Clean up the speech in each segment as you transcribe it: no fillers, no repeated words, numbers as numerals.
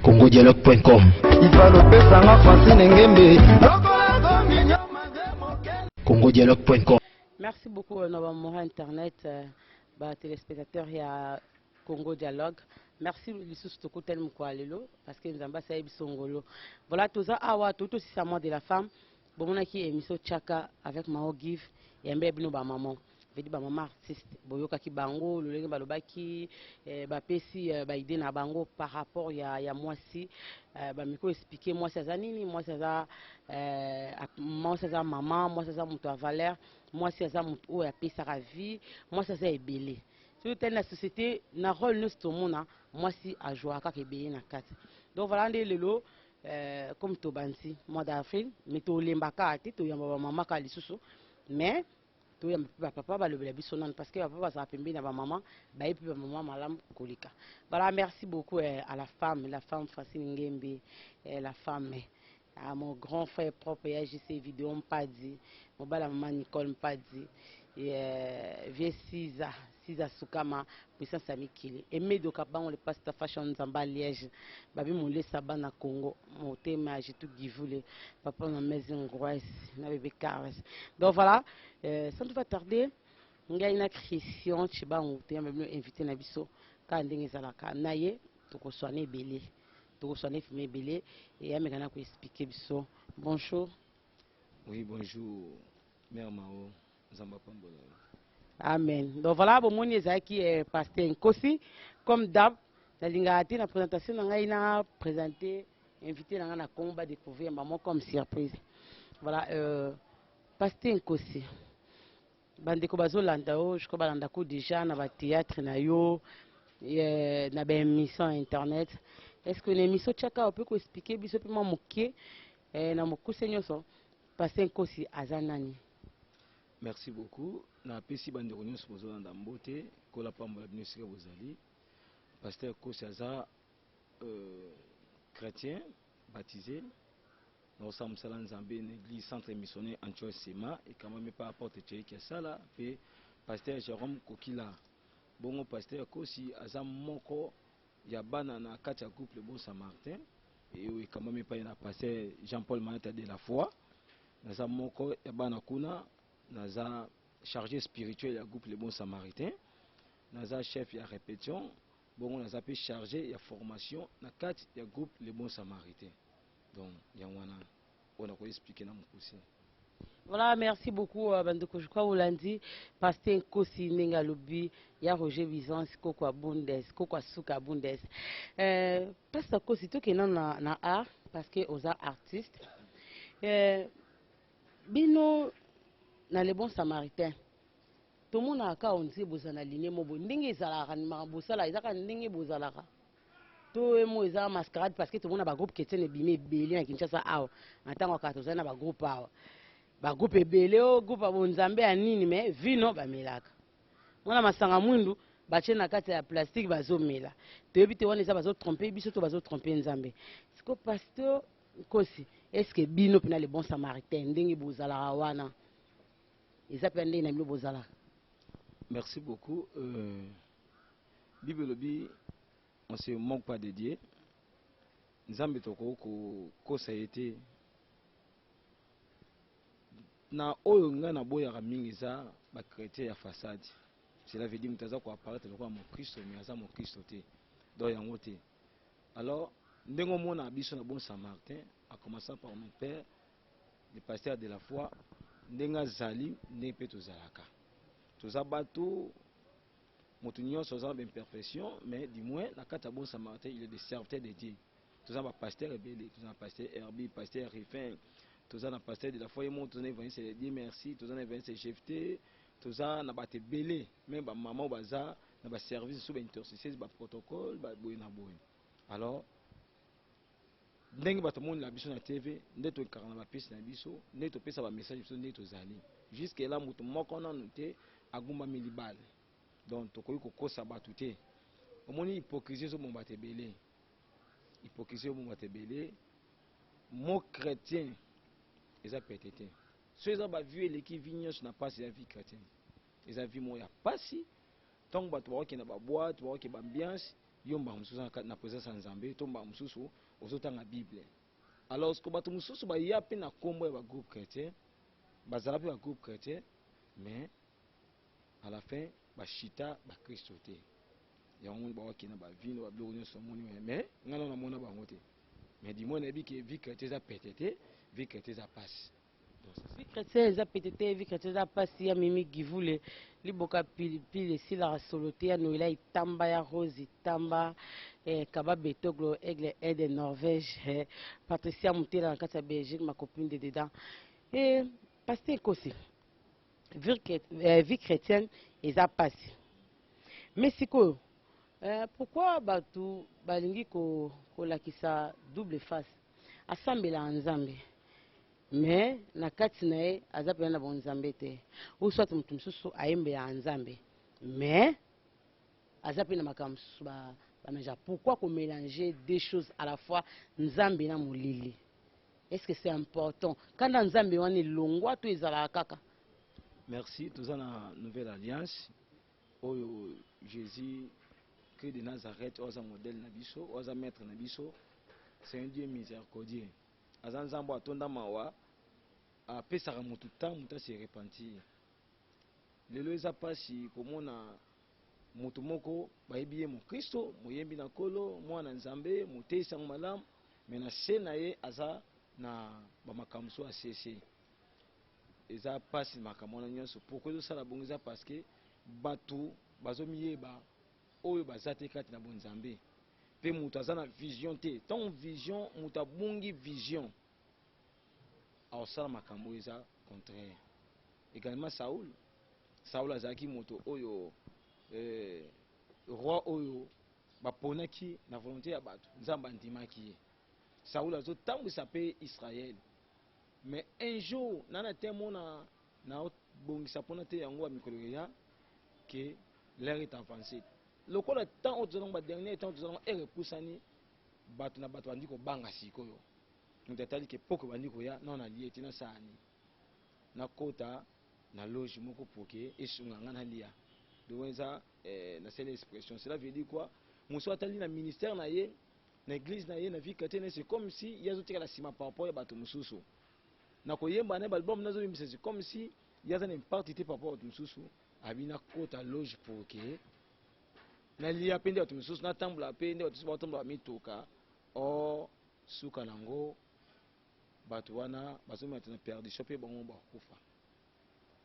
congodialogue.com. congodialogue.com. Merci beaucoup nos internet, téléspectateurs et à Congo Dialogue. Merci Lissoustoko tel Mkwalelo parce que nous avons passé Songolo. Voilà tout ça. Ah ouais, tout aussi ça moi de la femme. Bon on a qui émission Chaka avec Mao Give et Mbeb no ba maman. Veut dire ba maman artiste. Boyoka ki bango, lolenge balobaki ba pesi ba idée na bango par rapport ya moi si ba miko expliquer moi c'est ça nini, moi c'est ça maman, moi c'est ça muto a valeur, moi c'est ça muto o ya pesa la vie, moi c'est ça ebelé. Sur la société, na rôle nous tout le monde, moi si à jouer à quelque na carte. Donc voilà les lelo comme to bansi mois d'avril, mais to lembaka ati to yamba maman ka lisusu, mais to yamba papa ba le biso non parce que papa va s'appeler na maman, ba et puis maman malam kolika. Voilà, merci beaucoup à la femme Francine Ngembe, la femme à mon grand frère propre JC vidéo pas dit, mon bala maman Nicole pas dit. Vieux Siza Soukama, puissance Amikili. Aimé de Kaban, le pasteur fashion Zamba Liège. Babi mon lait sabat na Congo. Mon thème j'ai tout givoulé. Papa na maison grosse, na bébé caresse. Donc voilà, sans tout va tarder, il y a une question, je sais pas, on t'a invité na biso. Quand ndenge zalaka naye, to ko soigner belé. To ko soigner fumé belé et amekana ko expliquer biso. Bonjour. Oui, bonjour. Mère Mao. Amen. Donc voilà, bon, mon qui est pasteur Nkosi. Comme d'hab, la présentation, on a présenté, invité dans la combat découvrir maman comme surprise. Voilà, pasteur Nkosi. Bandeko bazolanda o, je crois que déjà na ba théâtre na yo, na ba émission internet. Est-ce que l'émission Chaka on peut expliquer biso pe mo moké na mokuse nyoso pasteur Nkosi azanani? Merci beaucoup. Na pesi bande réunion sur Zolanda Mbote, kola pambola binosika bozali. Pasteur Kosi aza chrétien baptisé. Nous sommes salon Nzambe une église centre missionnaire Antioche Sema et quand même pas apporter qui ça là et pasteur Jérôme Kokila. Bon pasteur Kosi aza moko ya bana na kati ya groupe le Bon Samaritain et oui quand même pas na pasteur Jean-Paul Manata de la foi. Naza moko ya bana kuna naza chargé spirituel ya groupe le Bon Samaritain, naza chef ya répétition, bon naza pe chargé ya formation na kati ya groupe le Bon Samaritain. Donc yangwana on a quoi expliquer na mkosi. Voilà, merci beaucoup bandeko je crois Olandi pasteur Nkosi Nenga Lobi ya Roger Visance kokwa Bundes, kokwa Suka Bundes. Pasteur Nkosi to ke na art parce que aux artistes. Bino na le Bon Samaritain tout le monde a ka onzi bozana ligne mobo ndenge ezalaka na bosala ezaka ndenge bozalaka to emo eza mascarade parce que tout le monde a ba groupe chrétien ebimé belé na Kinshasa awa ntango ka tozana na ba groupe awa ba groupe ebelé o groupe abo nzambe ya nini mais vino ba melaka mona masanga mwindu batie na kati ya plastique bazomela toyebi te wana eza bazo tromper biso to bazo tromper nzambe siko pasteur Nkosi est-ce que bino pena le Bon Samaritain ndenge bozalaka wana merci beaucoup. Bible bi on se manque pas de Dieu. Nzambe toko ko ça a été na oyo nga na boya mingi za ba chrétien ya façade. Cela veut dire mutaza ko apparaître le mon Christ mais aza mon Christ té. Do yango té. Alors ndengo mona biso na Bon Samaritain a commencé par mon père le pasteur de la foi. Ndenga zali ne pe tozalaka tozabato motu nyonso za imperfection mais du moins na kata Bon Samaritain il est des serviteurs de Dieu toza ba pasteur ebele toza pasteur Herbi pasteur Rifin toza na pasteur de la foi mon toza évangéliste de Dieu merci toza na évangéliste chefté toza na bate belé même ba maman baza na ba service sous ba intercession ba protocole ba boy na boy. Alors ndenge bato monde la biso na TV ndeto karana ba pesi na biso ndeto pesa ba message biso ndeto zali jusque là mutu moko na noté agumba milibal donc to koyi ko kosa batu te omoni hypocrisie zo bomba te belé hypocrisie zo bomba te belé mot chrétien eza pétété so eza bavie eleki vi nyonso na pasi ya vie chrétienne eza vie moko ya pasi ntango bato bakokende baboite bakokende baambiance yo mbaka mosusu na présence ya nzambe to mbaka mosusu ozotanga bible alors que bato mosusu baya mpe na nkombo ya bagroupe chrétien bazala mpe bagroupe chrétien mais à la fin bashita bakristo te yango bakokende bavino babiloko nyonso omoni mais ngai na namona bango te mais du moins nayebi ke vie chrétien eza pétété vie chrétien eza pasi vie chrétien eza pétété vie chrétien eza pasi ya mimi givule liboka pilipili esilaka solo te ya noela etamba ya rose etamba kaba betoglo aigle de norvège patricia mutela na kati ya belgique ma copine de dedans paster ekosi vie chrétienne eza pasi mais sikoyo pourquoi bato balingi kolakisa double face asambela nzambe mais na kati na ye aza pena na bonzambe te ou soit moto mosusu ayembela nzambe mais aza pe na makambo mosusu bameja pourquoi komélanger deux choses à la fois nzambe na molili est-ce que c'est important kanda nzambe wana elongwa to ezalaka kaka merci toza na nouvelle alliance oyo jésus christ de nazareth oyo aza modèle na biso oyo aza maître na biso c'est un dieu miséricordieux aza nzambe atonda mawa apesaka motu ntango motu ase repentir lelo eza mpasi komona motu moko bayebi ye mokristo moyembi na nkolo mwana nzambe moteisi yango malamu me na se na ye aza na bamakambo so asese eza mpasi makambo wana nyonso pourkoi ezosala bongo eza parce que bato bazomiyeba oyo baza te kati na bonzambe mpe moto aza na vision te ntango vision moto abungi vision aosala makambo oyo eza contraire également saul azalaki moto oyo roi oyo baponaki na volonté ya bato nzambe andimaki ye saul azotambwisa mpe israel mais un jour nana te mona naobongisa mpona te yango bamikolo ya ke l'air est avancé lokola temps oyo tozalanga badernier temps tozalanga ere epusani bato na bato bandi kobanga sikoyo moto atali ke poko bandi koya na na lie te nasala nini nakota na loge moko poke esunga nga nalia donc eza nasala expression cela veut dire quoi mosu atali na ministère na ye na église na ye na vie chrétienne c'est comme si ye azotikala nsima par rapport ya bato mosusu na koyemba na ye balbum nazobimisa c'est comme si ye aza na imparte te par rapport ya bato mosusu abi nakota loge poke nalia mpe nde bato mosusu natambola mpe nde bato mosusu baotambola mitoka or suka nango bato wana bazomata na perdition mpe bango bakufa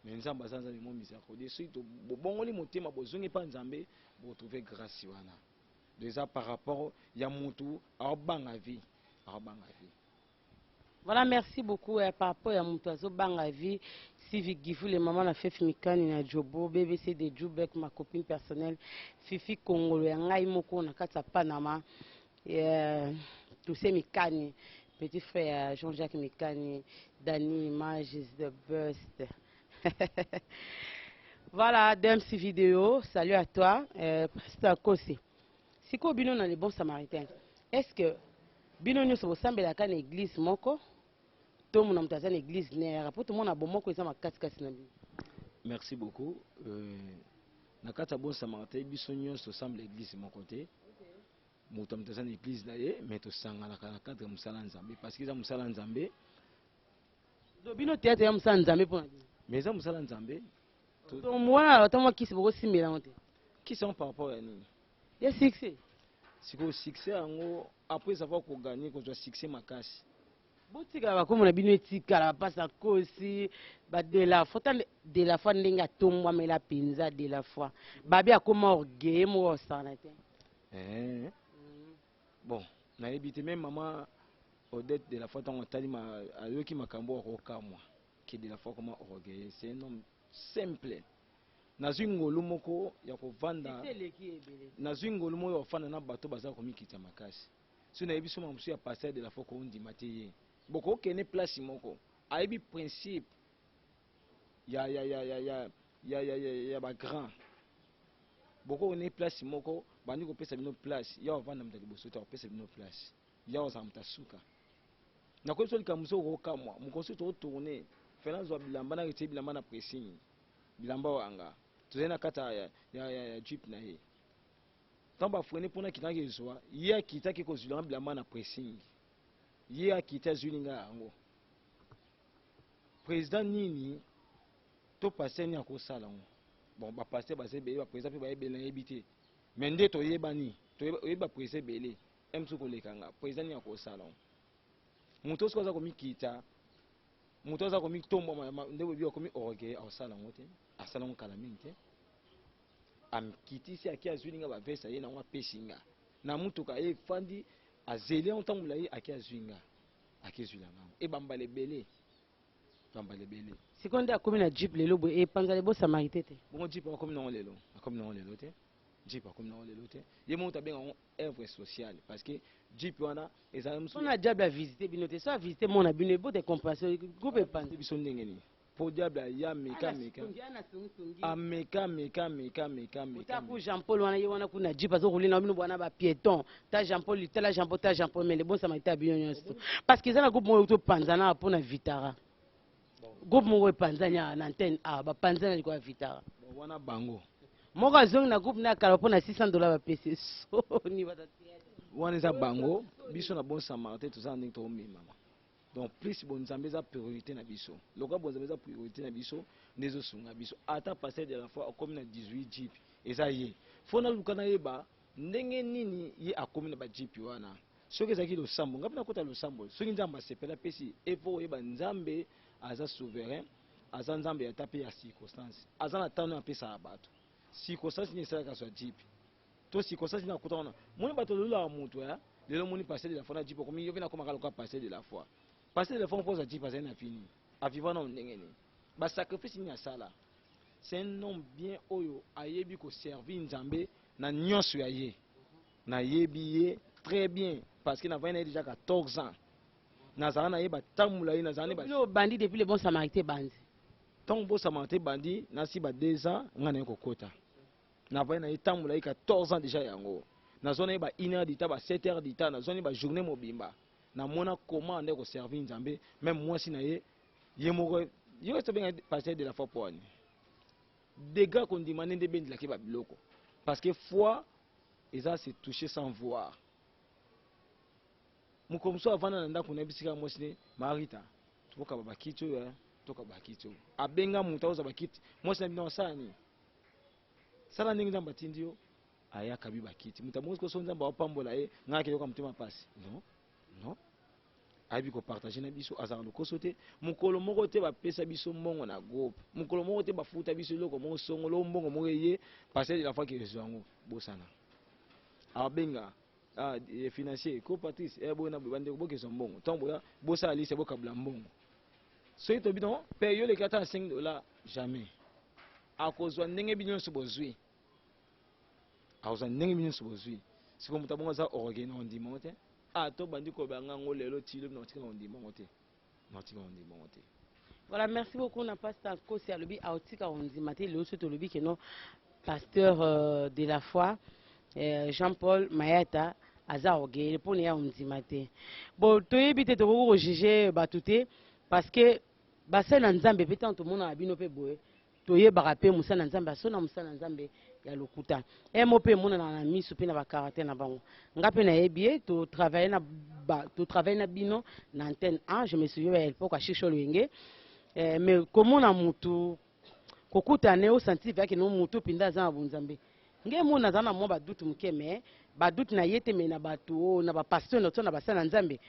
me nzambe aza nzambe mo miséricorde soki bobongoli motema bozongi mpa nzambe botrouve grâce wana déjà par rapport ya motu aobanga vie voilà merci beaucoup par rapport ya motu azobanga vie Civic Gifu les mamans na Fefi Mikani na Jobo BBC de Jubek ma copine personnelle Fifi Kongolo ya ngai moko na kati ya Panama Toussé Mikani petit frère Jean-Jacques Mikani Dani Image is the best voilà DMC vidéo salut à toi Pasteur Kosi siko bino na les bons samaritains est-ce que bino nyonso bosambelaka na église moko to mona moto aza na église nere po tomona bomoko eza makasi na bino merci beaucoup na kati ya bon samaritain biso nyonso tosamble église moko te moto moto aza na église na ye mais tosanganaka na cadre ya mosala nzambe parce que eza mosala nzambe do bino théâtre ya mosala nzambe mpona bino mais eza mosala nzambe tomwana otamwa kisi bokosimbela te kisi par rapport ya nini ya succès sikoyo succès yango après avoir koganye kozwa succès makasi botikala bakomona bino etikala bapasa kosi badelafois ta delafois ndenge atombwamela mpenza delafois babi akoma orgueille moko osana te bon nayebi te même mama odette delafois ntango atali ayoki makambo akokamwa ke delafois koma orgueille c'est un homme simple nazwi ngolu moko ya kovanda nazwi ngolu moko ya kofanda na bato baza komikita makasi so nayebi so mamosu ya pasteur de la fois koondima te ye boko okende place moko ayebi principe ya bagrand boko one place moko bandi kopesa bino place ya ovanda moto liboso te akopesa bino place ya ozala moto asuka na ko so likamuso ko kamwa mu ko so to tourner fela zo bilamba na rete bilamba na pressing bilamba wanga tuzena kata ya jeep na he tamba frene pona kitaki zo ye kitaki ko zulanga bilamba na pressing ye akita zulinga yango président nini to passer ni akosala ngo bon ba passer ba sebe ba président pe ba ebela ebité mais nde to yebani to yeba président belé emsu ko lekanga président ni akosala ngo muto soza ko mikita muto za ko mitombo nde webi ko mi orgue akosala ngo te asala ngo kala mingi am kitisi akia zulinga ba vesa ye na ngwa pesinga na mutuka e fandi azeli ontambula ye akia zulinga akezulanga e bambale belé sikonde akomi na jeep lelo boye epanza lebo samarité te bongo jeep akomi na lelo te jeep akomi na lelo te ye mo tabenga on œuvre sociale parce que jeep wana ezala musu on a diable à visiter bino te so a visiter mon abino bo te compasser groupe epanza biso ndenge ni po diable ya meka ku Jean Paul wana ye wana kuna jeep azo rouler na bino bwana ba piéton ta Jean Paul mais le bon samarité abino nyonso parce que ezana groupe mo to panza na pona vitara groupe mo panzanya na antenne ba panzana liko vitara wana bango moko azongi na groupe na kala pona $600 ba pese so ni batatia wana za bango biso na bon samarité tout ça ndenge to mema donc plus bon nzambe za priorité na biso loka bon nzambe za priorité na biso ndezo sunga biso ata passer de la fois comme na 18 jeep eza ye fona lukana yeba ndenge nini ye akomi na ba jeep wana soki ezaki lo sambo ngapi na kota lo sambo soki nzamba sepela pesi evo yeba nzambe aza souverain aza nzambe ya tape ya circonstance aza na tano apesa ya bato circonstance ni esalaka so jeep to circonstance na kota wana moni bato lula mutu ya lelo moni passer de la fois na jeep komi yovena koma kala ko passer de la fois posa jeep azali na fini aviva na ndenge ni ba sacrifice ni asala c'est un homme bien oyo ayebi ko servir nzambe na nyonso ya ye na yebi ye très bien parce que na vana déjà 14 ans nazana na yeba tamula ye nazana ba no bandi depuis le bon samarité bandi tant bon samarité bandi na si ba 2 ans ngana ko kota na vana ye tamula ye 14 ans déjà yango nazona ye ba 1 heure d'ita ba 7 heures d'ita nazona ba journée mobimba na mona comment ande ko servir nzambe même moi si na ye moko yo to benga passer de la foi poani dégâts qu'on demande de ben la ki ba biloko parce que foi eza se toucher sans voir mukomso avana na ndako na bisika mosine marita tukoka babakito ya toka bakito abenga muta oza bakiti mosine bino sani sala ndenge nzamba tindio aya kabi bakiti muta mosiko so nzamba opambola ye ngaki yoka mutema pasi non abi ko partager na biso azana lokoso te mukolo moko te bapesa biso mbongo na groupe mukolo moko te bafuta biso loko mo songolo mbongo mo ye passer de la fois que je zango bosana abenga financier ko Patrice bona bande ko bokeso mbongo tombo ya bosa ali se bokabla mbongo so ito bidon paye le $5 jamais akozwa ndenge binyo so bozwi akozwa ndenge binyo so bozwi siko mutabonga za organe on dimonte to bandi ko banga ngolelo tilo na tika on dimonte voilà merci beaucoup na pasteur Kosi alobi autika on dimate le so to lobi que non pasteur de la foi Jean-Paul Mayata aza ogele pone ya ondimate bon toyebi te toko juger batute parce que basana nzambe petant to mona abino pe boye toyebaka pe musana nzambe asona musana nzambe ya lokuta mo pe mona na miso pe na ba caractère na bango ngape na yebi to travailler na bino na antenne 1 je me souviens elle pourquoi chicho lwenge mais comment na mutu kokuta ne o senti va que no mutu pinda za bunzambe nge mona zana mo ba dutu mkeme ba dutu na yete me na bato na ba pasteur no na basana nzambe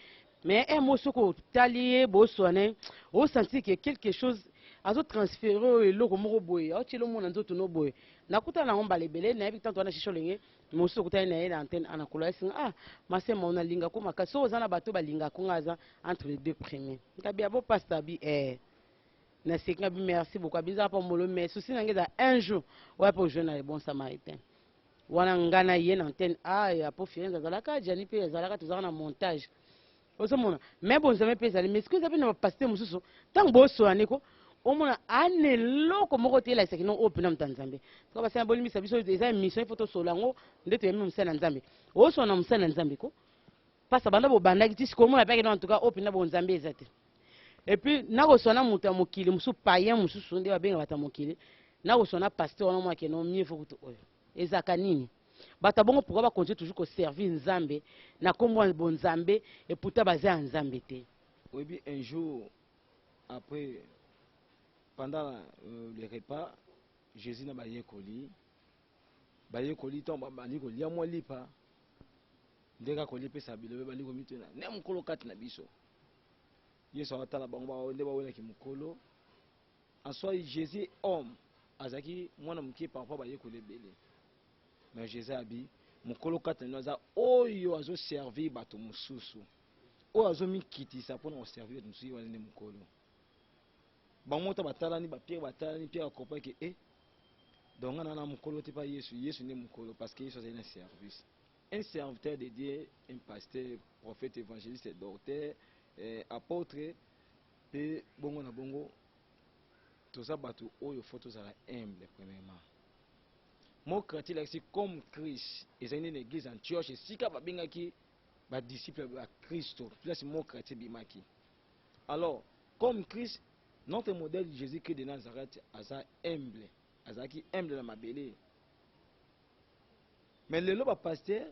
mais mo soko talié bo soane o senti que quelque chose azo transférer eloko moko boye o tshelo mona nzoto no boye nakuta na ngomba lebele na yebi tanto na shisho lenge mo soko ta na ye na antenne anakola singa masema ona linga ko makaso ozana bato balinga ko ngaza entre les deux premiers ngabia bo pasteur bi na sekinga bi merci beaucoup abiza pa molo mais souci ngeza un jour ouais pour jeune les bons samaritains wana ngana ye na antenne ya po fienza zalaka jani pe zalaka tuzaka na montage osomona mais bon jamais pe zali mais ce que ça peut na pasteur mususu tant bo soane ko omona aneloko moko te la sekino opina mtanzambe ko ba samboli misa biso des mission il faut to solango ndeto yemi msana nzambe osona msana nzambe ko Parce que banda bo banda ki siko mona peke en tout cas opina bo nzambe ezate. Et puis na ko sona muta mokili musu païen musu sonde ba benga bata mokili. Na ko sona pasteur na moi ke non mieux faut que oyo. Ezaka nini? Bata bongo pourquoi ba continuer toujours ko servir nzambe na kombo bon nzambe et pourtant basé en nzambe te. Oui, bien un jour après pendant les repas Jésus n'a pas yekoli. Ba yekoli tomba bali ko lia mo lipa. Ndeka ko lipe sabilo bali ko mituna. Ne mukolo kati na biso. Yesu atala bango ba ndeba wela ki mukolo. En soi Jésus homme azaki mwana mukie par rapport ba yekoli belé. Mais Jésus abi mukolo kati na za oyo azo servir bato mususu. Oyo azo mikitisa pona o servir bato mususu wala ne mukolo. Bamota batalani ba Pierre batalani Pierre comprend que donc on a un mukolo te pas Yesu Yesu ne mukolo parce que Yesu c'est un service. Un serviteur de Dieu, un pasteur, prophète, évangéliste, docteur, apôtre, et bongo na bongo, tout ça bateau, il faut tout ça humble premièrement. Mon chrétien c'est comme Christ, et c'est une église Antioche, et si ka babinga ki ba disciple ba Christ, là c'est mon chrétien bimaki. Alors, comme Christ, notre modèle Jésus-Christ de Nazareth, asa humble, asa qui humble dans ma belée. Mais le loba pasteur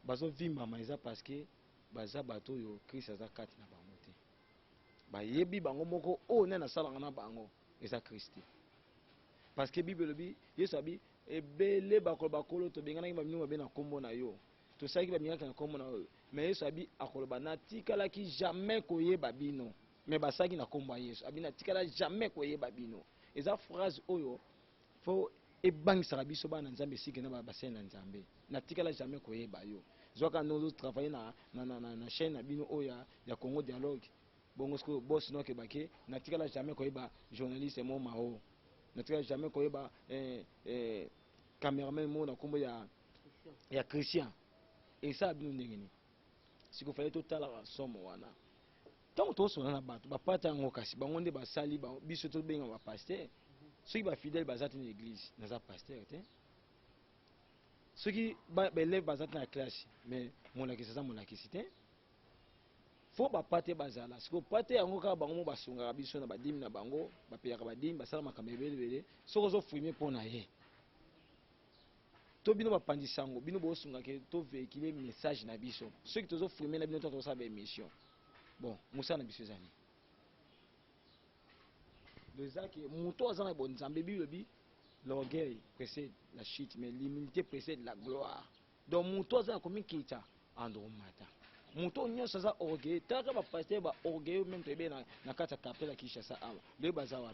bazo vimba maiza parce que baza bato yo Christ aza kati na bango te. Ba yebi bango moko o na sala na bango eza Christ. Parce que Bible bi Yesu abi ebele bakolo to bengana ba minu ba na kombo na yo. To saki ba mingaka na kombo na yo. Mais Yesu abi akoloba na tikala ki jamais koyeba bino. Mais basaki na kombo ya Yesu. Abi na tikala jamais koyeba bino. Eza phrase oyo faut et bangisaka biso bana nzambe sike na bassin na nzambe na tikala jamais koyeba yo zoka nous travailler na chaîne na bino oya ya Congo Dialogue bongo sko boss no ke bake na tikala jamais koyeba journaliste mo mao na tikala jamais koyeba cameraman mo na kombo ya Christian et ça bino ndengeni siko fallait total somo wana tant to sona na bato ba pata ngo kasi bango nde basali ba biso to benga ba pasteur. Ceux qui sont fidèles basés dans l'église, dans un pasteur, ceux qui élèvent basés dans la classe, mais mon la question, mon la question, faut pas partir basé là. Si vous partez en cas bango basonga biso na badim na bango, ba paya badim, basala makamebele, so ko zo fumer pour na ye. To bino ba pandisango, bino bo sunga ke to véhiculer message na biso. Ceux qui to fumer na bino to sa ba émission. Bon, musa na biso zani. L'orgueil précède la chute, mais l'humilité précède la gloire. Donc, mouton a comme kita andromata. Mouton n'y a pas orgueil. Tant que ma pasteur va orgueil même très bien na kata kapela kisha sa ama. Le bazawa.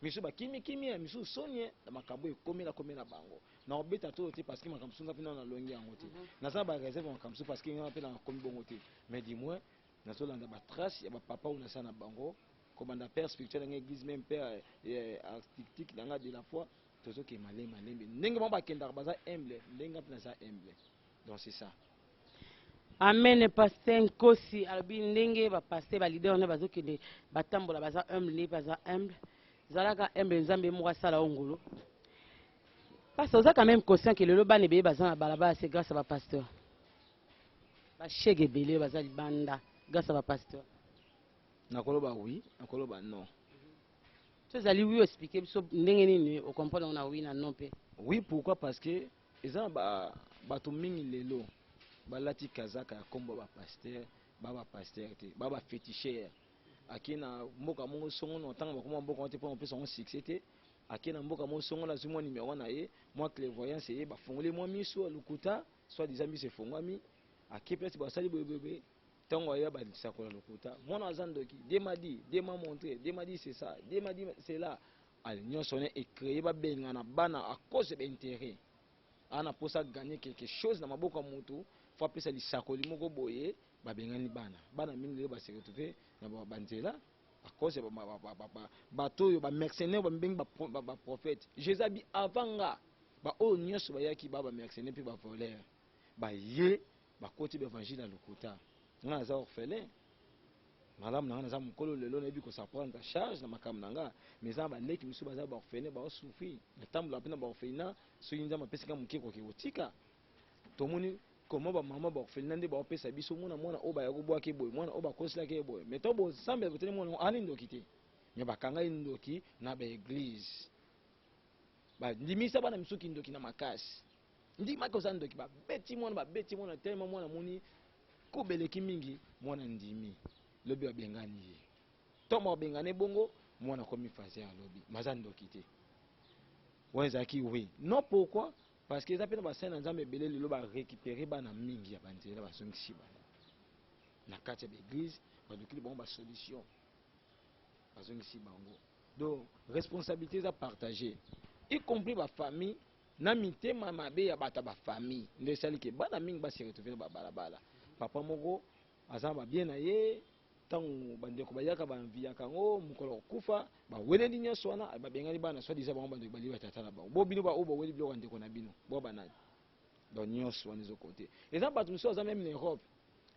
Misu ba kimi misu sonye na makabo e komi na bango. Na obeta to te parce que makamsu nga pina na longi angote. Na sa ba réserve makamsu parce que nga pina na komi bongote. Mais dis-moi, na so landa ba trace ya ba papa ou na sa na bango. Comme on a père spirituel dans l'église même père artistique dans de la foi tout ce qui est malin n'engue pas kenda baza humble n'engue pas ça humble donc c'est ça. Amen. Pasteur Nkosi albi ndenge ba pasteur ba leader na bazo kende batambola baza humble ne baza humble zalaka humble nzambe mo sala ongolo parce que ça quand même conscient que le loba ne be baza na balaba c'est grâce à ba pasteur ba chege belé baza libanda grâce à ba pasteur. Nakoloba oui, nakoloba non. Tu as oui expliquer so ndenge nini au comprendre on a oui na non pe. Oui, pourquoi? Parce que eza ba bato mingi lelo balati kazaka ya kombo ba pasteur te ba féticheur akina mboka mongo songo no tanga bakoma mboka te pour on succès te akina mboka mongo songo la zumo numéro na ye moi clairvoyance ye ba fongole moi miso lukuta soit des amis se fongami akipesi ba sali bebe. Tango ya ba sakola lokuta mona azandoki dema montré dema dit c'est ça dema dit c'est là alliance on est créé ba benga na bana à cause de l'intérêt ana posa gagner quelque chose na maboko mutu faut appeler ça li sakoli moko boye ba bengani bana mingi ba se retrouver na ba banzela à cause ba to ba mercenaire ba benga ba prophète Jésus bi avanga ba o nyonso ba yaki ba mercenaire puis ba voleur ba ye ba koti ba évangile na lokuta. Nga aza orphelin madame nanga naza mukolo lelo na yebi ko sa prendre en charge na makam nanga mais za ba leki misu baza ba orphelin ba souffrir na tambola pena ba orphelina so yinza mapesika mukiko ke otika tomoni comment ba maman ba orphelinat nde ba opesa biso mwana oba ya kubwa ke boy mwana oba kosila ke boy mais to bo sambe ba tene mwana ani ndoki te mais ba kanga ndoki na ba église ba ndimisa bana misuki ndoki na makasi ndi makosa ndoki ba beti mwana tellement mwana moni kubeleki mingi mwana ndimi lobi ba bengani ye to mo bengane bongo mwana komi faze ya lobi maza ndoki te wenzaki oui non pourquoi parce que ezapena ba saint nzambe belé lelo ba récupérer bana mingi ya banzela ba zongisi bana na kati ya église ba dokili bon ba solution ba zongisi bango donc responsabilité za partager y compris ba famille na mitema mabe ya bata ba famille nde sali ke bana mingi ba se retrouver ba balabala papa moko azamba bien na ye tango bandeko bayaka banvia kango mukolo kufa ba weleli nyonso wana ba bengani bana so disa bango bandeko bali batata na bango bo bino ba obo weli biloko ndeko na bino bo banani donc nyonso wana zo côté eza bato muso za même na Europe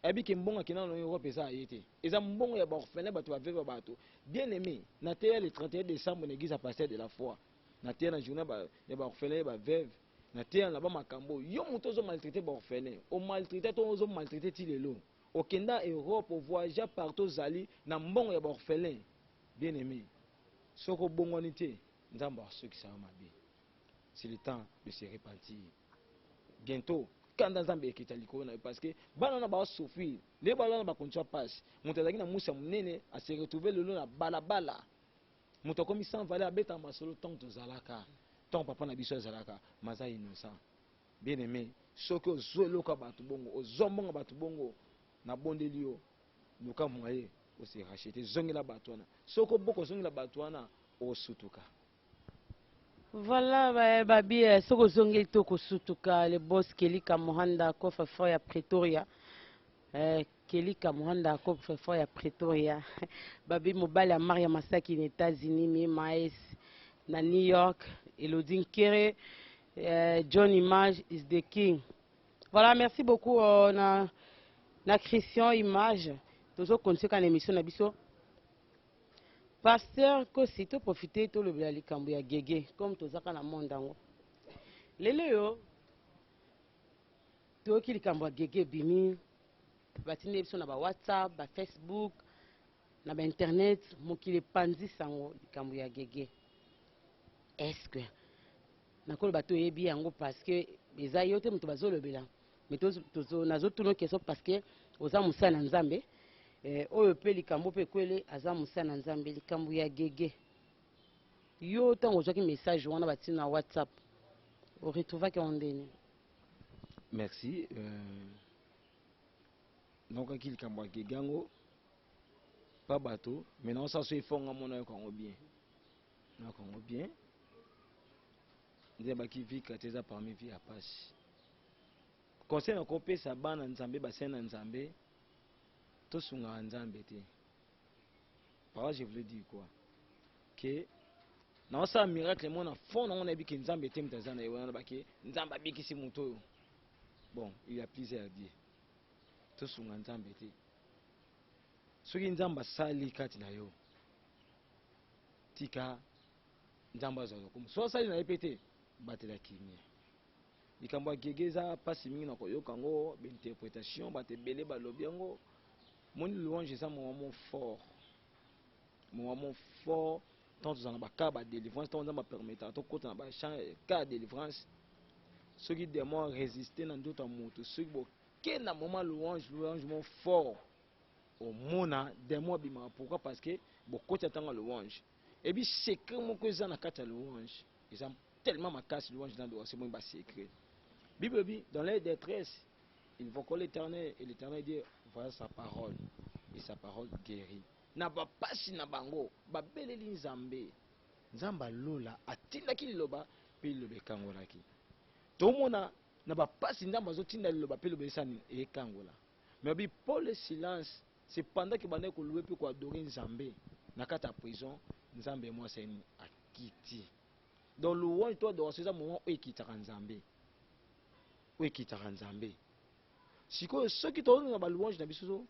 abi ke mbonga kina na Europe eza ayete eza mbongo ya ba orphelin bato ba veve bato bien aimé na te le 31 décembre l'église à pasteur de la foi na te na journée ba ya ba orphelin ba veve na te na ba makambo yo muto zo maltraiter ba orphelin o maltraiter to zo maltraiter ti lelo au Kenda Europe au voyage partout zali na mbongo ya ba orphelin bien aimé soko bongoni te nzamba ceux qui savent mabe c'est le temps de se repentir bientôt quand nzambe ekita likolo na parce que bana na ba souffrir les bana na ba continue passe mutazaki na musa munene a se retrouver lelo na balabala muto komi sans valeur abeta masolo tant to zalaka tant papa na biso zalaka maza innocent bien aimé soko ozoeloka bato bongo ozombonga bato bongo na bondeli yo luka mwaye ose racheter zongela bato wana soko boko zongela bato wana osutuka. Voilà, babi, soko zongeli to kosutuka le boss Kelika Mohanda kofa fort ya Pretoria. Kelika Mohanda kofa fort ya Pretoria. Babi mobile ya Maria Masaki aux États-Unis, mi Maes na New York, Elodine Kere, John Image is the king. Voilà, merci beaucoup na Christian Image. Toujours continuer quand l'émission na biso. Pasteur Kosi to profiter to le bilali kambu ya gege comme tozaka na mondango. Lelo yo to ki likambu ya gege bimi batine biso na ba WhatsApp, ba Facebook, na ba internet mokile panzi sango likambu ya gege. Est-ce que nakolo bato yebi yango parce que eza yo te muto bazolo bela. Mais tozo nazo tuno question parce que oza musana nzambe. Oyo pe likambo pe kwele aza musana nzambe likambo ya gege yo tango ozwaki message wana batina na WhatsApp o retrouvaki ondeni. Merci donc ki likambo ya gege yango pa bato maintenant ça so ifonga mona yo kango bien na kango bien nde baki vi kateza parmi vie à passe conseil na kopesa bana nzambe basena nzambe tosunga nzambe te. Par je voulais dire quoi que na ça miracle moi na fond on a dit que nzambe te mtazana et on a baki nzamba bikisi muto. Bon, il y a plusieurs dieux. Tosunga nzambe te. Soki nzamba sali kati na yo. Tika nzamba zo comme so sali na répéter batela kimia. Likambo gegeza pasi mingi na koyoka ngo ba interprétation batebele ba lobiango. Mon louange est un moment fort. Mon moment fort. Tant que vous cas de délivrance, tant que vous permettre, tant que vous avez cas de délivrance, ceux qui demandent résister dans d'autres mots, ceux qui ont un moment louange fort. Au monde, des mots bima. Pourquoi? Parce que beaucoup de temps louange. Et puis secret mon que ça na carte louange. Ils ont tellement ma casse louange dans le c'est mon secret. Bible dans les détresse. Il invoquent l'Éternel et l'Éternel dit voilà sa parole et sa parole guérit. Na ba pasi na bango ba beleli nzambe nzamba lola atinda ki loba pe lobe kangola ki. To mona na ba pasi nzamba zo tinda loba pe lobe sani e kangola. Mais bi pour le silence c'est pendant que bande ko louer pe ko adorer nzambe na kata prison nzambe moi c'est akiti. Dans louange toi dans ce moment où ekitaka nzambe. Où ekitaka nzambe. Siko ceux qui tournent dans la louange na biso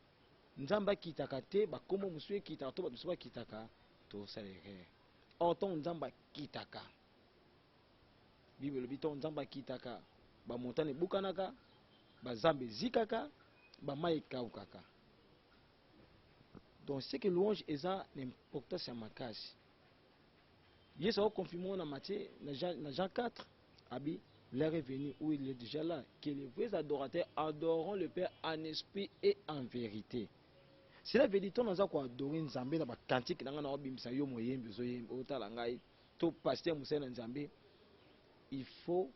nzamba kitaka te bakomo musuye kitaka to bato ba kitaka to salere autant nzamba kitaka bible biton nzamba kitaka ba montane bukanaka bazambe zikaka bamai kaka. Donc c'est que louange est l'importance à makasi. Yesu a confirmé dans Matthieu, dans Jean 4, Abi, l'heure est venue où il est déjà là, que les vrais adorateurs adoreront le Père en esprit et en vérité. Cela veut dire que nous avons adoré Nzambe dans la cantique, nous avons bimisa yo moyembe zo yembe otala ngai to pasteur Moussa Nzambe. Il faut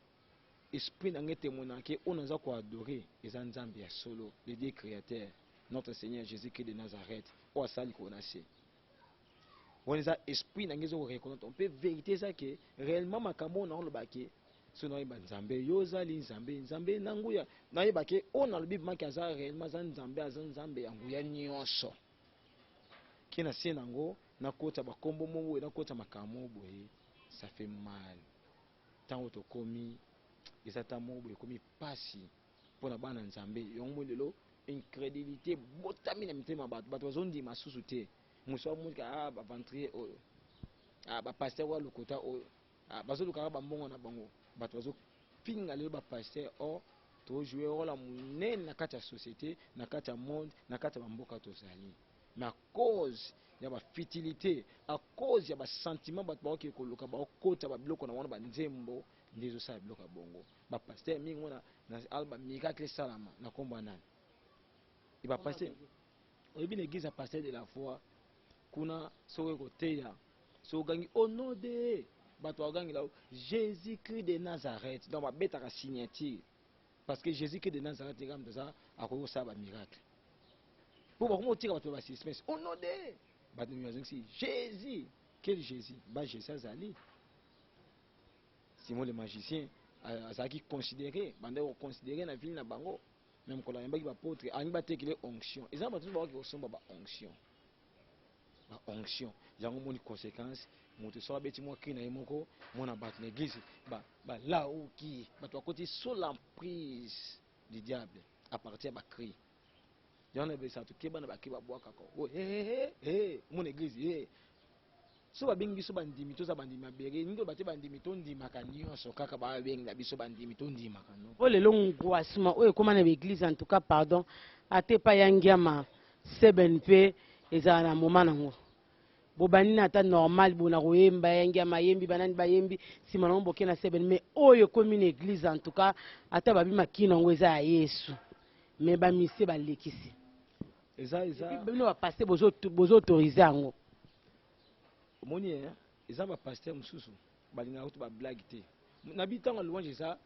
esprit dans témoin que on nous avons adoré les Nzambe ya solo, le Dieu créateur, notre Seigneur Jésus-Christ de Nazareth, au asali konase. On a esprit dans les reconnaître, on peut vérité ça que réellement makambo na le baké sono ba Nzambe yozali Nzambe nanguya na yebake on a le bible makaza réellement Nzambe Nzambe yanguya nyonso kina senango na kota ba kombo mongo na kota makamo boye ça fait mal tant to komi exactement boye komi pasi pour na bana Nzambe yongo lelo incrédulité botami na mitema bato bazondi masusu te muso muka ba ventrier oyo ba pasteur wa lokota oyo bazoluka ba mbongo na bango bato bazo pinga lelo ba pasteur o to jouer rôle munene na kati ya société na kati ya monde na kati ya mboka tozali mais à cause ya ba futilité à cause ya ba sentiment bato ba ki koluka ba okota ba biloko na wana ba nzembo ndezo sa biloko bongo ba pasteur mingi wana na alba miracle salama na komba nani il va passer au début l'église a pasteur de la foi kuna sowe koteya so gangi au nom de bato gangi là Jésus-Christ de Nazareth donc ba beta ka signature parce que Jésus-Christ de Nazareth ngam ça a ko sa ba miracle pour ba ko tira bato ba suspense au nom de bato nyazo si Jésus quel Jésus ba Jésus azali Simon le magicien azaki considéré bande ko considérer na ville na bango même ko la yamba ki ba apôtre ani ba tekele onction ils ba tout ba ko somba ba onction ba onction yango moni conséquence moto so abeti mo kina yemoko mona bat l'église ba là où qui bato à côté sous l'emprise du diable à partir ba cri yana be sa to keba na ba kiba boaka ko mon église so ba bengi so bandimi to za bandimi abere ndo bate bandimi to ndima kanyoso kaka ba bengi na biso bandimi to ndima kano o lelo ngwa sima o ekoma na l'église en tout cas pardon atepa yangiama sebenpe ezala na moment nango bobani na ta normal bona koyemba yangi mayembi banani bayembi sima na mboke na seben mais oyo komi na église en tout cas ata babi makina ngo eza ya Yesu mais ba mise ba lekisi eza bino ba passer bozo autoriser yango moni eza ba pasteur mususu balinga ko ba blague te na bitanga louange eza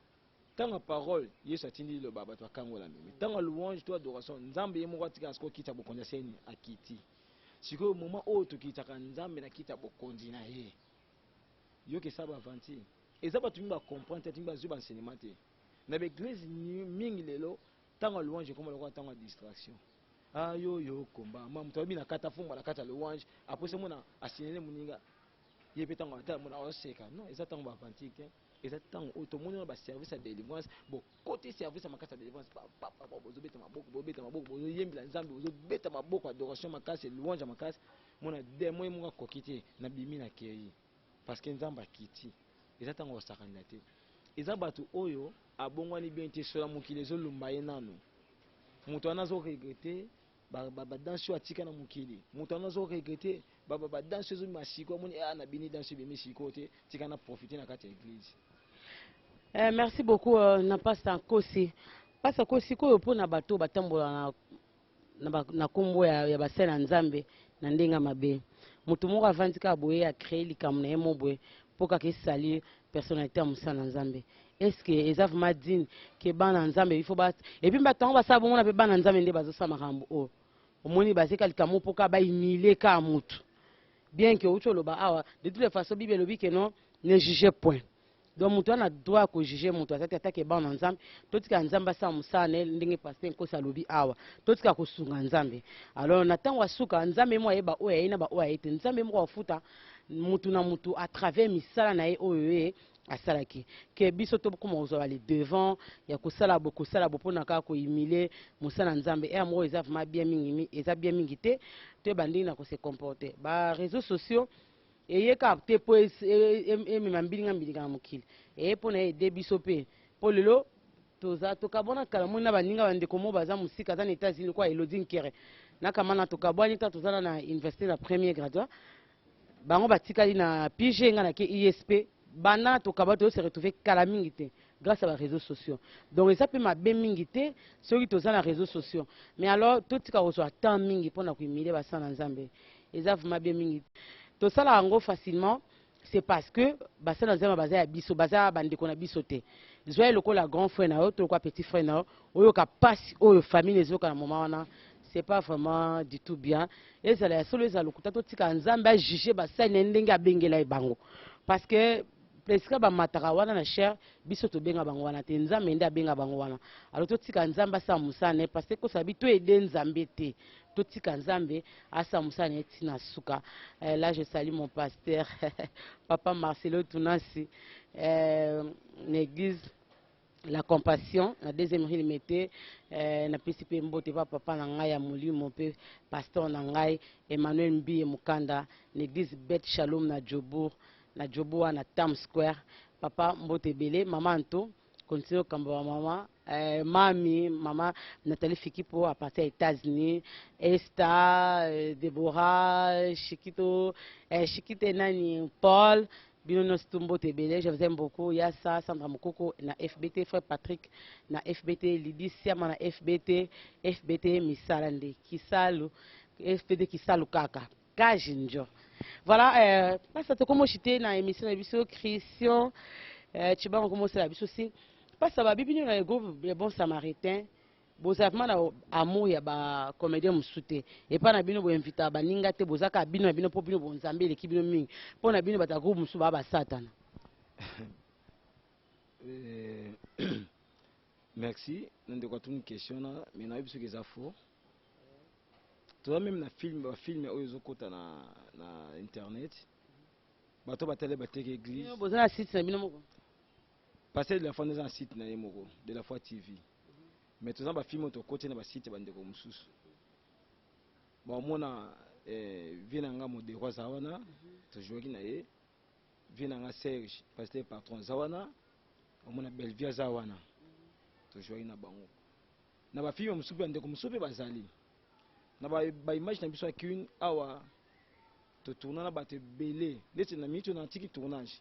tanga parole Yesu atindi le baba to kangola mimi tanga louange to adoration Nzambe yemo tika asko kita bokonza seni akiti siko moment oyo tokitaka Nzambe na kita bokonzi na ye yo ke saba avanti eza bato mi ba comprendre te mi ba zuba enseignement te na l'église mingi lelo tanga louange comme le tanga distraction yo komba mamu to bi na kata fumba na kata louange après c'est mona asinene muninga ye pe tanga ta mona oseka non eza tanga ba avanti te eza tanga auto mona ba service à délivrance bon côté service à makasa délivrance papa bozo beta maboko bozo yembila Nzambe bozo beta maboko adoration makasa louange makasa mona demo mo kokite na bimi na kei parce que Nzambe akiti eza tanga osakana te eza bato oyo abongwani bien te sola mokili zo lumba ye nanu muto anazo regretter ba danse atika na mokili muto anazo regretter ba danse zo masiko moni na bini danse bimi siko te tika na profiter na kati ya église. Merci beaucoup na pasteur Kosi ko po na bato batambola na kombo ya basena Nzambe na ndenga mabe mutu moko avandika boye a créer likambo na yemo boye po ka sali personnalité ya musana Nzambe est-ce que eza vraiment digne que bana Nzambe il faut ba et puis batango ba sabo mona pe bana Nzambe nde bazo sa makambo o omoni bazeka likambo po ka ba humilier ka mutu bien que ucho loba awa de toutes les façons Bible lobi que non ne jugez point. Donc mutu ana droit ko juger mutu atati atake bana Nzambe totika Nzambe sa musana ndenge pasteur ko salobi awa totika ko sunga Nzambe alors na tango asuka Nzambe mo yeba o yina ba o yete Nzambe mo afuta mutu na mutu à travers misala na ye oyo asalaki ke biso to kuma ozwa les devant ya kosala bopona ka ko humilier musana Nzambe et amour eza vraiment bien mingi eza bien mingi te to banding na ko se comporter ba réseaux sociaux et capté po e mambili ngambili ka mokili et pona e de biso pe po lelo toza tokabona kala mona baninga bande komo baza musika za na États-Unis kwa Elodie Nkere nakamana tokabwani ta tozana na université na premier graduat bango batikali na pige nga na ke ISP bana tokaba to se retrouver kala mingi te grâce à les réseaux sociaux donc ça peut ma bien mingi te ceux qui na réseaux sociaux mais alors tout tika reçoit tant mingi pona ko imile ba sana nzambe eza vraiment bien mingi to sala ngo facilement c'est parce que basana nzambe baza ya biso baza bande ko na biso te zoya lokola grand frère na to quoi petit frère na oyo ka passe oyo famille les oka na moment wana c'est pas vraiment du tout bien et ça la solo za lokuta to tika nzambe a juger basana ndenge abengela ibango parce que presque ba mataka wana na cher biso to benga bango wana te nzambe nde abenga bango wana alors to tika nzambe sa musane parce que ko sabi to aider nzambe te to tika nzambe asa musane tina suka là je salue mon pasteur papa Marcelo Tunasi l'église la compassion la deuxième rue limité na PCP mbote papa na ngai ya molimo pe pasteur na ngai Emmanuel Mbiye Mukanda l'église Beth Shalom na Joboa na Times Square papa mbote belé maman Anto continue kamba mama mami mama Nathalie Fikipo à partir des États-Unis Esther Deborah Chiquito nani Paul Bino Stumbo Tebele, je vous aime beaucoup. Yassa, Sandra Mokoko, na FBT, frère Patrick, na FBT, Lydie Siama, na FBT Misalande, Kisalu, FBT Kisalu Kaka, Kajinjo. Voilà, parce que comme je suis dans l'émission de Christian, tu vas commencer la biso aussi. Parce que la Bible nous a groupe les bons samaritains. Bozavement na amour ya ba comédien musuté et pas na bino bo invita ba ninga te bozaka bino na bino po bino bo nzambe le kibino mingi po na bino bata groupe musu ba satana. Merci nande kwa tuni question na mais na biso keza faux toi même na film oyo zokota na internet bato batele bateke église bozana site na bino moko passer de la foi dans un site na yemoko de la foi TV. Mais tout ça, film auto côté na site bande ko mususu. Ba mona vinanga modèle zawana to jogi na ye vinanga Serge pasteur patron zawana mona Belvia zawana to jogi na bango. Na ba film mususu bande ko mususu bazali. Na ba image na biso akune awa to tourner na baté belé. Leti na mitu na tiki tournage.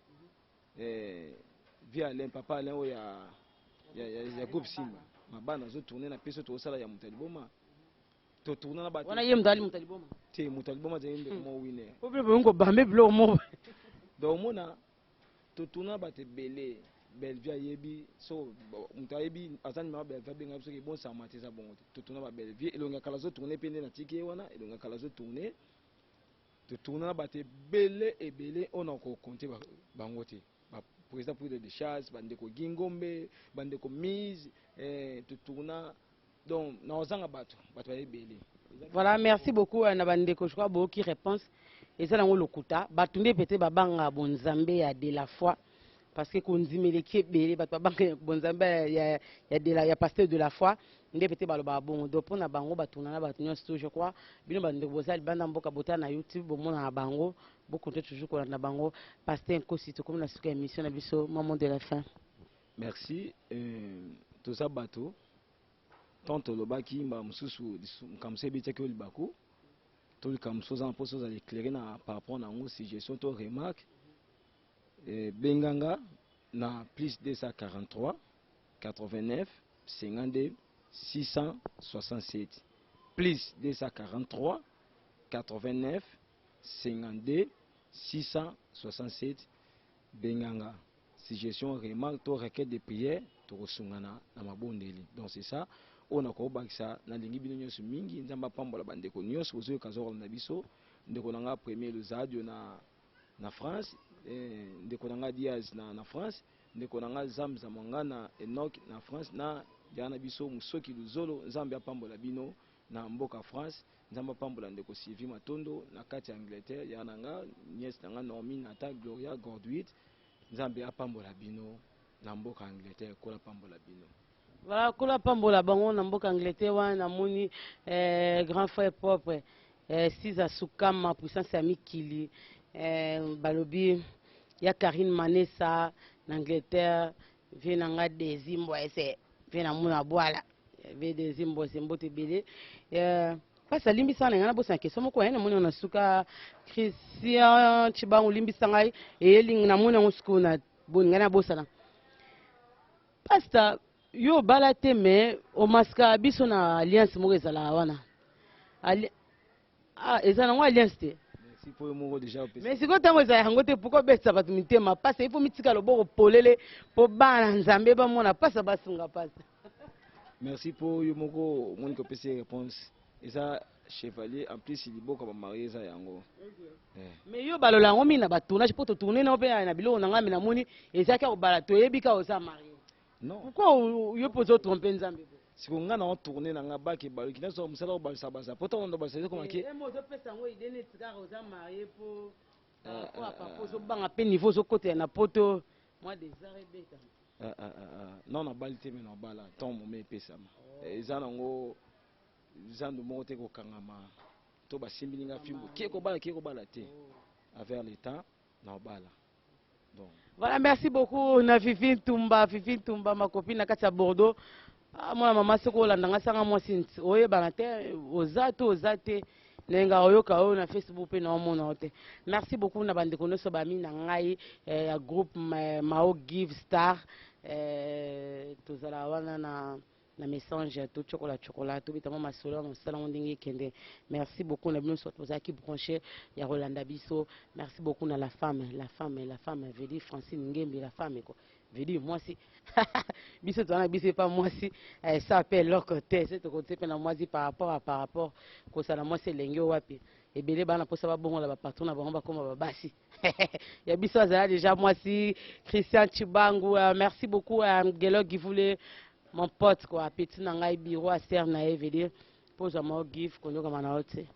Via Alain papa Alain o ya groupe Simba. Mabana zo tourner na peso to sala ya mutaliboma to tourner na ba wana ye mdali mutaliboma te mutaliboma zende mo wine po blo ngo bambe blo mo do mona to tourner ba te belé Belvia yebi so mutayebi azani ma Belvia benga biso ke bon sa mateza bongo to tourner ba Belvia elonga kala zo tourner pende na tiki wana elonga kala zo tourner to tourner na ba te belé on ko compter bango te président pour de chasse bandeko gingombe bandeko mise tout tourna donc na ozanga bato ebele. Voilà, merci beaucoup na bandeko je crois beaucoup qui réponse et ça nango lokuta batunde pete babanga bonzambe ya de la foi parce que konzimeleki ebele bato babanga bonzambe ya pasteur de la foi nde pete baloba bongo donc mpona bango batuna na bato nyonso je crois bino bandeko bozali banda mboka bota na YouTube bomona na bango bokonte toujours kolanda bango pasteur Nkosi tokomi na suka émission na biso moment de la fin. Merci tout ça bato tant lobaki mba mususu kamse bitaki olibako to kamso za mposo za éclairer na par rapport na ngo suggestion to remarque benganga na plus 243 89 52 667 plus 243 89 52 667 benganga suggestion remarque to requête de prière to kosungana na mabondeli. Donc c'est ça on a ko bakisa na lingi bino nyonso mingi nzamba pambola bandeko nyonso ozo kazoro na biso ndeko nanga premier lozadio na France ndeko nanga Diaz na France ndeko nanga Zamza Mangana Enoch na France na yana biso musoki luzolo nzambe apambola bino na mboka France nzamba pambola ndeko Sylvie Matondo na kati ya Angleterre yana nga nièce nanga Normine Nata Gloria Gorduit nzambe apambola bino na mboka Angleterre kola pambola bino. Voilà, kola pambola bango na mboka Angleterre wana moni grand frère propre Siza Sukama puissance ya mikili balobi ya Karine Manessa na Angleterre vie nanga Desi Mbwese pe na mona boala be des imbo sembo te belé pasa limbisa na ngana bosa question moko na mona na suka Christian Chibangu limbisa ngai eling na mona ngusuku na bon ngana bosa na pasta yo balate me o maska biso na alliance moko ezala wana ezana ngwa alliance te merci pour moko déjà mais siko tango ezala yango te pourquoi besa bato mitema pasa ifo mitika loboko polele po bana nzambe bamona pasa basunga pasa. Merci pour yo moko moni ko pese réponse eza chevalier en plus il boka ba marié za yango mais yo balola yango mina ba tournage po to tourner na pe na biloko na ngami na moni ezaka ko bala to yebika oza marié non pourquoi yo pozo tromper nzambe siko nga na tourner na nga baki ba kina so musala ba sabasa poto ndo ba sese comme ki mo zo pesa ngo idene tika oza marié po papa zo banga pe niveau zo côté na poto moi des arrêts non na balite mais na bala tant mo me pesa ma eza nango zando mo te ko kangama to ba simbilinga fimbo ki ko bala te avec le temps na bala donc voilà merci beaucoup na Fifi Tumba ma copine na kati ya Bordeaux mwana mama soko olandanga sanga mwasi oyebana te ozate nenga oyoka oyo na Facebook pe na omona te. Merci beaucoup na bandeko nyonso bami na ngai ya groupe Mao Give Star tozala wana na message to chocolat to bitama masolo na sala ndenge kende. Merci beaucoup na bino soit tozaki branché ya Rolanda biso. Merci beaucoup na la femme veut dire Francine Ngembi la femme quoi. Veut dire moi si biso tona biso pas moi si ça appelle leur côté c'est côté pe na moi si par rapport ko ça na moi c'est lengyo wapi et belé bana posa ba bongo la ba patron na ba koma ba basi ya biso azala déjà moi si Christian Chibangu merci beaucoup à Gelo qui voulait mon pote quoi petit na ngai biro a ser na veut dire pose moi give ko nyoka mana ote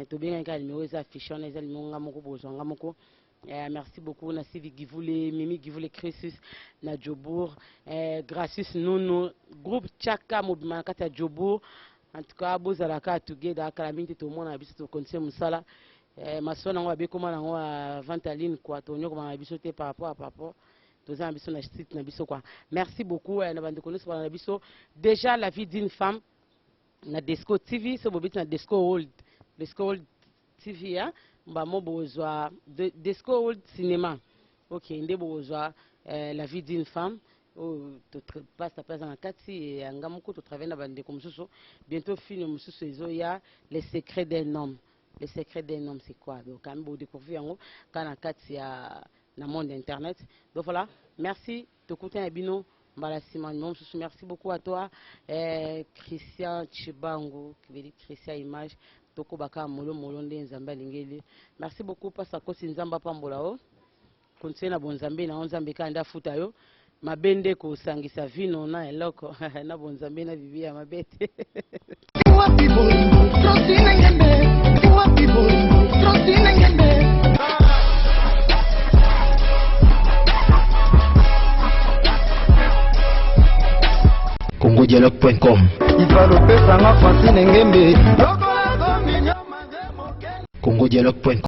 to bien ka numéro za affiché na za numéro moko bozanga moko. Merci beaucoup na Sivi Givule, Mimi Givule, Christus na Jobour, Gracious Nono, groupe Chaka Mobima kata Jobour. En tout cas, bozalaka together kalaminte to mona biso to conseil musala. Masona ngo abe koma ngo Vantaline quoi, to nyoko ma biso te par rapport. Toza biso na site na biso quoi. Merci beaucoup na bande konoso na biso. Déjà la vie d'une femme na Desco TV, so bobit na Desco World TV hein. Mbamo bozwa Desco World Cinéma. OK, ndé bozwa la vie d'une femme. To passe na kati anga moko to travailler na bande comme ça. Bientôt film mususu ezo ya les secrets d'un homme. Les secrets d'un homme c'est quoi? Donc quand vous découvrir yango kana kati ya na monde internet. Donc voilà, merci to koutien bino mbala simon mususu. Merci beaucoup à toi Christian Chibangu qui veut dire Christian Image. Toko baka molo nde nzamba lingeli. Merci beaucoup pasa kosi nzamba pambola o. Konse na bonzambe na nzambe kanda futa yo. Mabende ko sangisa vino na eloko na bonzambe na bibia mabete. congodialogue.com congodialogue.com